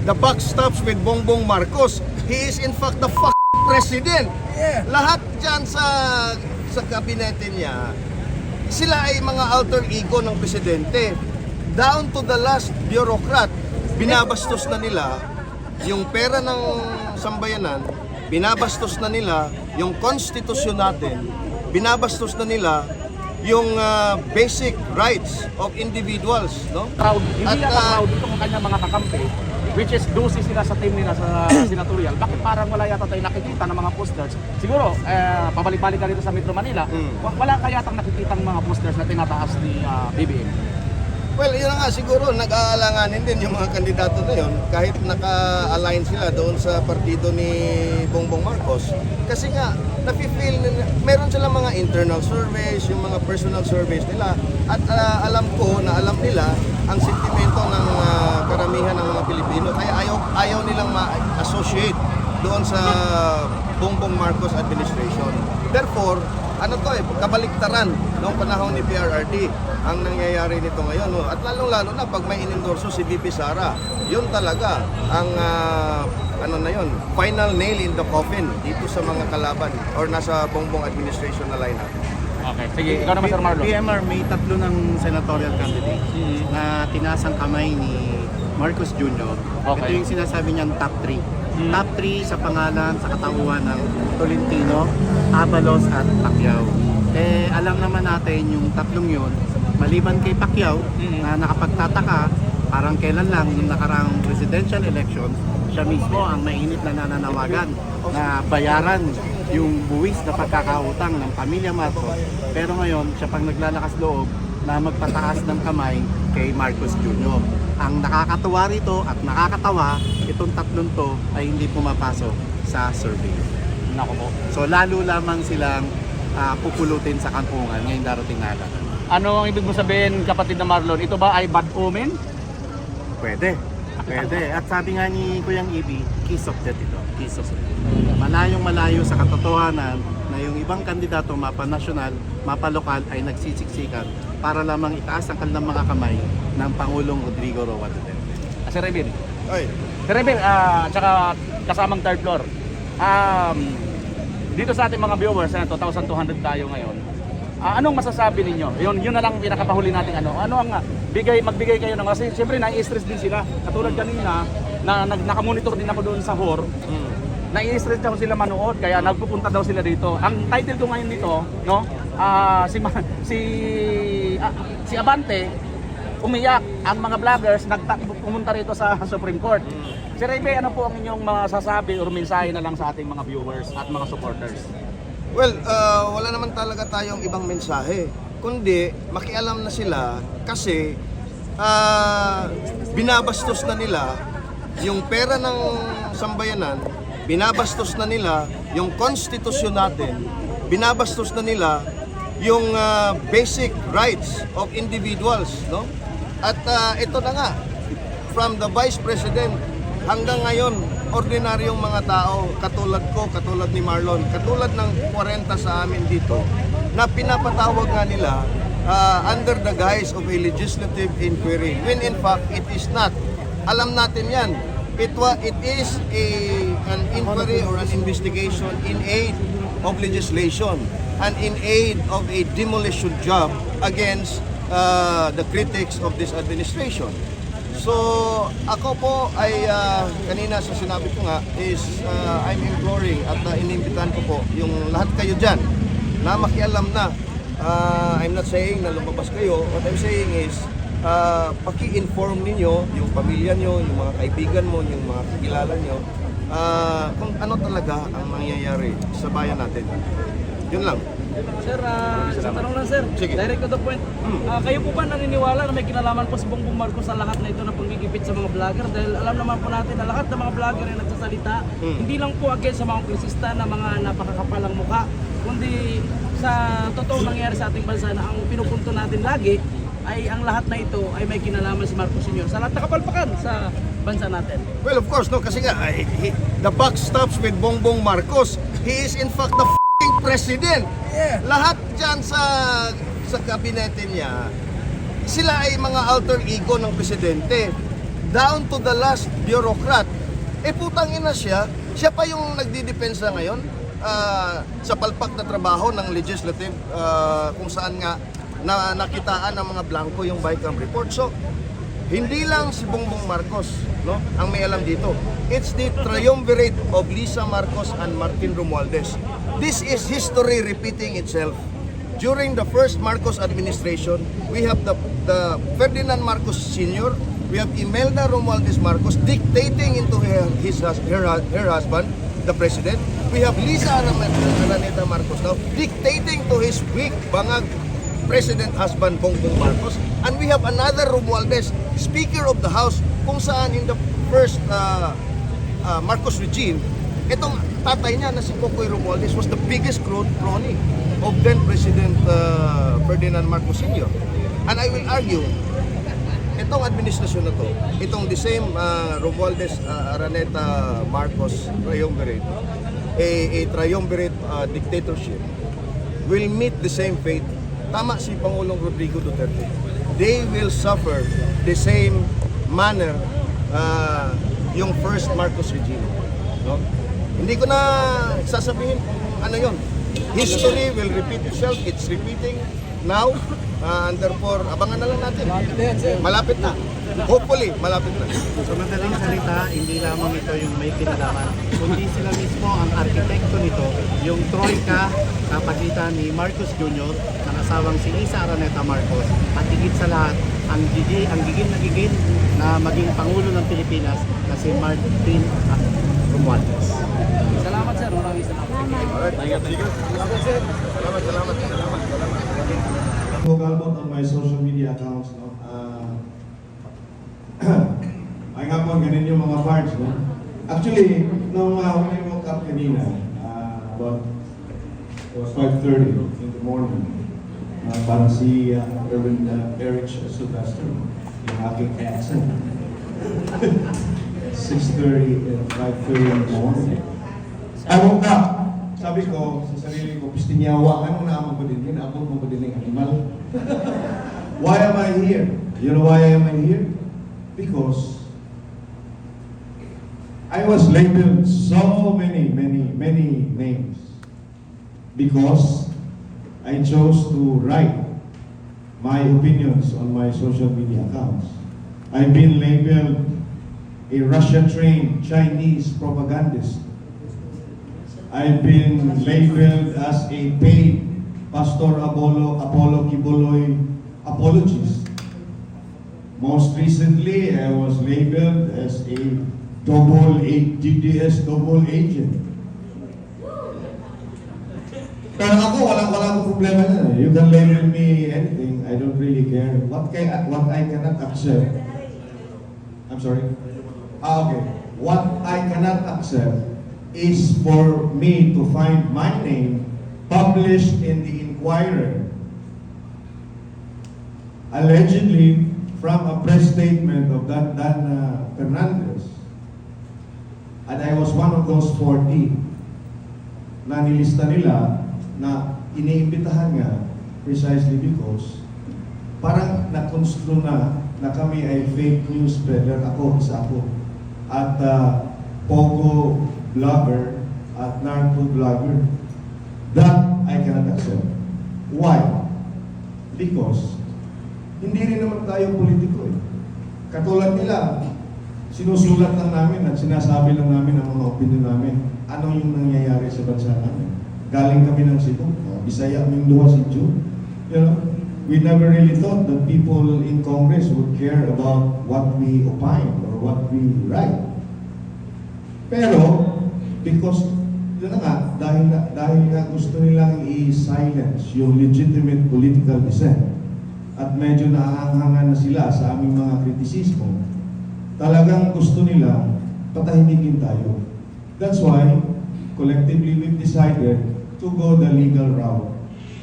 the buck stops with Bongbong Marcos. He is in fact the president. Lahat dyan sa kabinete niya, sila ay mga alter ego ng presidente. Down to the last bureaucrat, binabastos na nila yung pera ng sambayanan, binabastos na nila yung konstitusyon natin, binabastos na nila yung basic rights of individuals, no? Proud, hindi na proud itong kanyang mga kakampi, which is dosi sila sa team nila sa senatorial. Bakit parang wala yata tayo nakikita ng mga posters? Siguro, pabalik-balik ka dito sa Metro Manila, wala kaya tang nakikitang mga posters na tinataas ni BBM? Well, yun na nga, siguro nag-aalanganin din yung mga kandidato na yun kahit naka-align sila doon sa partido ni Bongbong Marcos. Kasi nga, nafe-feel, meron silang mga internal surveys, yung mga personal surveys nila. At alam ko na alam nila ang sentimento ng karamihan ng mga Pilipino. Kaya ayaw nilang ma-associate doon sa Bongbong Marcos administration. Therefore, ano to kabaliktaran noong panahon ni PRRD ang nangyayari nito ngayon. No? At lalong-lalo na pag may inendorso si VP Sara, yun talaga ang final nail in the coffin dito sa mga kalaban or nasa Bongbong administration na lineup. Okay, sige, ikaw naman Sir Marlon. PMR, may tatlo ng senatorial candidates na tinasang kamay ni Marcos Jr. Okay. Ito yung sinasabi niyang top 3. Top 3 sa pangalan, sa katauhan ng Tolentino, Abalos at Pacquiao. Alam naman natin yung tatlong yun, maliban kay Pacquiao na nakapagtataka, parang kailan lang yung nakarang presidential elections, siya mismo ang mainit na nananawagan na bayaran yung buwis na pagkakautang ng pamilya Marcos. Pero ngayon, siya pang naglalakas loob na magpataas ng kamay kay Marcos Jr. Ang nakakatuwa rito at nakakatawa, itong tatlong to ay hindi pumapasok sa survey. Nako po. So lalo lamang silang pupulutin sa kampungan ngayong darating na halalan. Ano ang ibig mo sabihin, kapatid na Marlon? Ito ba ay bad omen? Pwede. Pwede. At sabi nga ni Kuyang Ibi, kiss of death ito. Kiss of death. Malayong malayo sa katotohanan na yung ibang kandidato, mapa nasyonal, mapa lokal ay nagsisiksikan para lamang itaas ang kanilang mga kamay ng Pangulong Rodrigo Roa Duterte. Sir Rebel. Ay, Sir Rebel, tsaka kasamang third floor. Dito sa ating mga viewers, 2,200 tayo ngayon. Anong masasabi ninyo? Yun na lang pinakapahuli natin ano ang magbigay kayo ng kasi siyempre nai-stress din sila. Katulad kanina na naka-monitor din ako doon sa HOR. Nai-stress daw sila manood kaya nagpupunta daw sila dito. Ang title ko ngayon dito, no? Si Abante umiyak, ang mga vloggers pumunta rito sa Supreme Court. Sir Rebe, ano po ang inyong masasabi o mensahe na lang sa ating mga viewers at mga supporters? well, wala naman talaga tayong ibang mensahe. Kundi, makialam na sila kasi binabastos na nila yung pera ng sambayanan, binabastos na nila yung konstitusyon natin, binabastos na nila yung basic rights of individuals, no? At ito na nga, from the Vice President hanggang ngayon, ordinaryong mga tao, katulad ko, katulad ni Marlon, katulad ng 40 sa amin dito, na pinapatawag nga nila under the guise of a legislative inquiry, when in fact, it is not. Alam natin yan. It is an inquiry or an investigation in aid of legislation and in aid of a demolition job against the critics of this administration. So, ako po ay kanina sa sinabi ko nga is I'm imploring at inimbitahan ko po yung lahat kayo dyan na makialam na. I'm not saying na lumabas kayo. What I'm saying is paki-inform ninyo yung pamilya nyo, yung mga kaibigan mo, yung mga kakilala nyo kung ano talaga ang mangyayari sa bayan natin. Yun lang. Sir, isang tanong lang sir. Sige. Direct to the point. Kayo po ba naniniwala na may kinalaman po si Bongbong Marcos sa lahat na ito na panggigipit sa mga vlogger? Dahil alam naman po natin na lahat ng mga vlogger ay nagsasalita, hindi lang po against sa mga kongresista na mga napakakapalang mukha, kundi sa totoong nangyayari sa ating bansa na ang pinupunto natin lagi ay ang lahat na ito ay may kinalaman si Marcos Sr. sa lahat na kapalpakan sa bansa natin. Well, of course, no, kasi nga, the buck stops with Bongbong Marcos. He is in fact the president. Lahat dyan sa kabinete niya, sila ay mga alter ego ng presidente. down to the last bureaucrat. Putang ina siya pa yung nagdidepensa ngayon sa palpak na trabaho ng legislative kung saan nga nakitaan ng mga blanco yung BICAM report. So, hindi lang si Bongbong Marcos, no, ang may alam dito. It's the triumvirate of Lisa Marcos and Martin Romualdez. This is history repeating itself. During the first Marcos administration, we have the Ferdinand Marcos Sr., we have Imelda Romualdez Marcos dictating into her husband, the president. We have Lisa Araneta Marcos now dictating to his weak, bangag president husband Bongbong Marcos. And we have another Romualdez, Speaker of the House, kung saan in the first Marcos regime, itong tatay niya na si Pocoy Romualdez was the biggest crony of then President Ferdinand Marcos Sr. And I will argue, itong administrasyon na to, itong the same Romualdez Araneta Marcos triumvirate, a triumvirate dictatorship, will meet the same fate. Tama si Pangulong Rodrigo Duterte. They will suffer the same manner yung first Marcos regime. No? Hindi ko na sasabihin kung ano yun. History will repeat itself. It's repeating now. And therefore, abangan na lang natin. Malapit na. Hopefully, malapit na. So madaling salita, hindi lamang ito yung may kinalaman, kundi sila mismo ang arkitekto nito, yung troika sa pagitan ni Marcos Jr. ng asawang si Lisa Araneta Marcos, at higit sa lahat, ang gigil na maging Pangulo ng Pilipinas na si Martin Romualdez. Salamat sir, maraming salamat. Alright. Sige. Salamat. Spoke about on my social media accounts, no? Ay nga po, ganun yung mga parts, no? Actually, nung when I woke up kanina, about it was 5:30 in the morning, parang si Eric Sylvester, yung aking accent. 6:30 and 5:30 in the morning. I woke up. Sabi ko sa sarili ko, pistinyawa, ano na mo ba din yun? Abot mo ba din yung animal? Why am I here? You know why am I here? Because I was labeled so many names. Because I chose to write my opinions on my social media accounts. I've been labeled a Russia-trained Chinese propagandist. I've been labeled as a paid Pastor Apollo Kibuloy apologist. Most recently, I was labeled as a DDS double agent. Pero ako, wala akong problema na. You can label me anything. I don't really care. What I cannot accept. I'm sorry? Okay. What I cannot accept is for me to find my name published in the Inquirer, allegedly from a press statement of Dan Fernandez. And I was one of those 40 na nilista nila na iniimbitahan nga precisely because parang na-construe na kami ay fake news spreader, isa ako. At Pogo vlogger at narco vlogger. That I cannot accept. Why? Because hindi rin naman tayo politiko eh. Katulad nila, sinusulat lang namin at sinasabi lang namin ang mga opinion namin. Ano yung nangyayari sa bansa namin? Galing kami ng Cebu, Bisaya, Mindoro, Cebu. You know, we never really thought that people in Congress would care about what we opine or what we write. Pero, because, yun na nga, dahil nga gusto nilang i-silence yung legitimate political dissent at medyo nahahangan na sila sa aming mga kritisismo, talagang gusto nila patahimikin tayo. That's why, collectively, we've decided to go the legal route.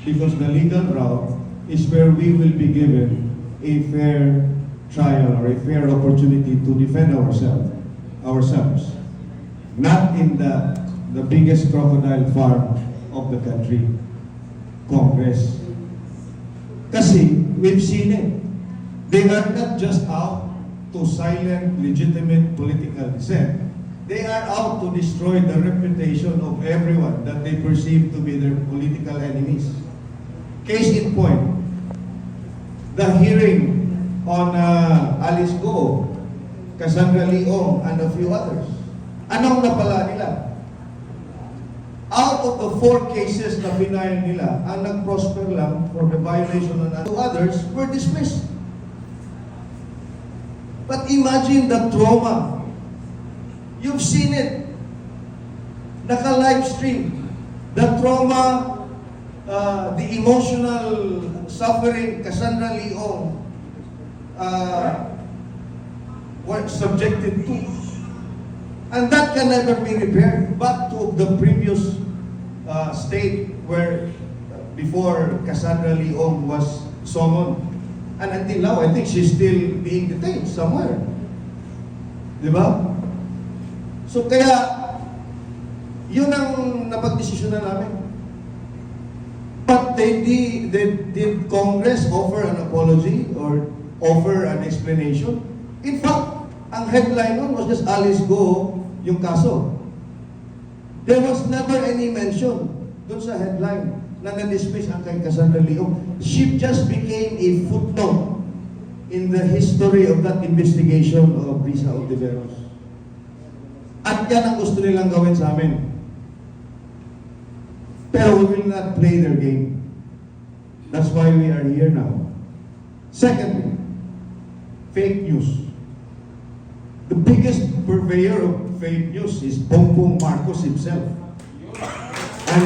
Because the legal route is where we will be given a fair trial or a fair opportunity to defend ourselves. Not in the biggest crocodile farm of the country, Congress. Kasi we've seen it. They are not just out to silent legitimate political dissent. They are out to destroy the reputation of everyone that they perceive to be their political enemies. Case in point, the hearing on Alice Go, Cassandra Leong, and a few others. Anong napala nila? Out of the 4 cases na pinile nila, ang nag-prosper lang for the violation of 2 others were dismissed. But imagine the trauma. You've seen it. Naka-live stream. The trauma, the emotional suffering Cassandra Leong were subjected to. And that can never be repaired back to the previous state where before Cassandra Leong was summoned. And until now, I think she's still being detained somewhere. Di ba? So kaya, yun ang napag-desisyonan namin. But did Congress offer an apology or offer an explanation? In fact, ang headline nun was just Alice Go yung kaso. There was never any mention dun sa headline na na-dismiss ang kay Cassandra Leong. She just became a footnote in the history of that investigation of Risa Ontiveros. At yan ang gusto nilang gawin sa amin. Pero we will not play their game. That's why we are here now. Secondly, fake news. The biggest purveyor of fake news is Bongbong Marcos himself. And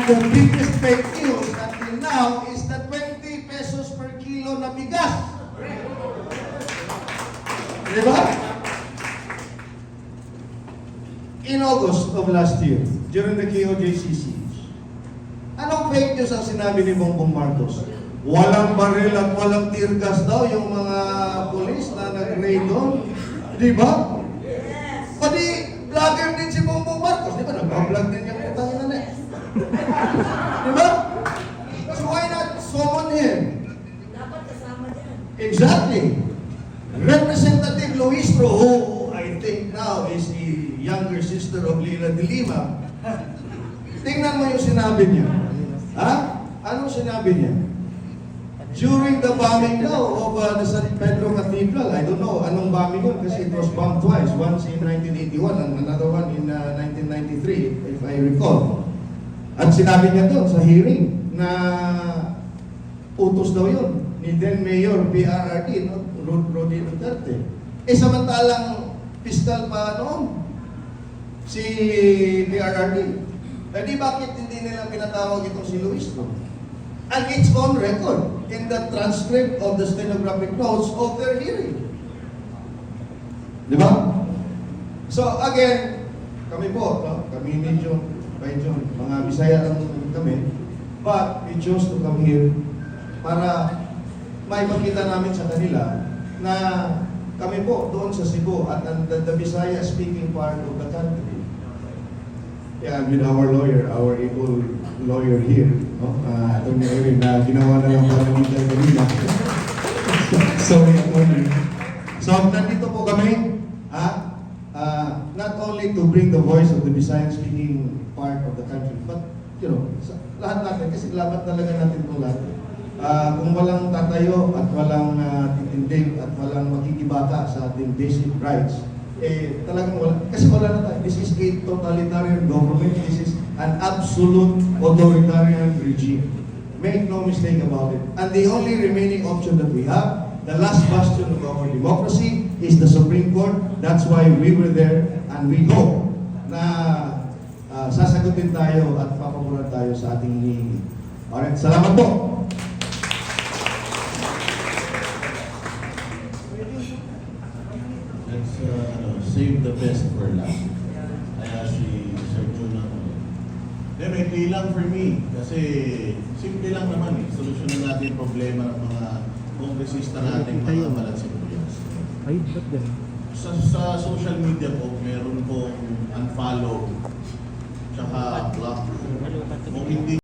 the biggest fake news until now is the 20 pesos per kilo na bigas. Diba? In August of last year, during the KOJCC, anong fake news ang sinabi ni Bongbong Marcos? Walang baril at walang tear gas daw yung mga polis na nag-raid doon. Di ba? Yes! Pati vlogger din si Bongbong Marcos. Di ba? Nag-vlog din yung putang ina na. Di ba? So why not summon him? Dapat kasama dyan. Exactly. Representative Luistro, who I think now is the younger sister of Lila de Lima, tingnan mo yung sinabi niya. Ha? Anong sinabi niya? During the bombing daw of the San Pedro Cathedral, I don't know anong bombing yun kasi it was bombed twice, once in 1981 and another one in 1993, if I recall. At sinabi niya doon sa hearing na utos daw yun ni then Mayor PRRD, no? Rodi Duterte. Samantalang fiscal pa noon si PRRD. Di bakit hindi nila pinatawag itong si Luistro? And it's on record in the transcript of the stenographic notes of their hearing. Di ba? So again, kami po, no? Kami medyo, mga Bisaya lang kami, but we chose to come here para may makita namin sa kanila na kami po doon sa Cebu at the Bisaya speaking part of the country. Yeah, with our lawyer, our able lawyer here, no? Attorney Erin, na ginawa na lang para dito kanina. Sorry, attorney. So, nandito po kami, not only to bring the voice of the Visayan speaking part of the country, but, you know, lahat natin, kasi laban talaga natin itong lahat. Kung walang tatayo at walang titindig at walang makikibaka sa ating basic rights, talagang wala. Kasi wala na tayo. This is a totalitarian government. This is an absolute authoritarian regime. Make no mistake about it. And the only remaining option that we have, the last bastion of our democracy, is the Supreme Court. That's why we were there and we hope na sasagutin tayo at papamulan tayo sa ating hinihingi. Alright, salamat po! Save the best for last. Kaya si Sir Jun may lang for me. Kasi simple lang naman eh. Solusyonan natin yung problema ng mga kongresista natin, mga malansibuyas. Sa social media po, meron pong unfollow, tsaka block. Kung hindi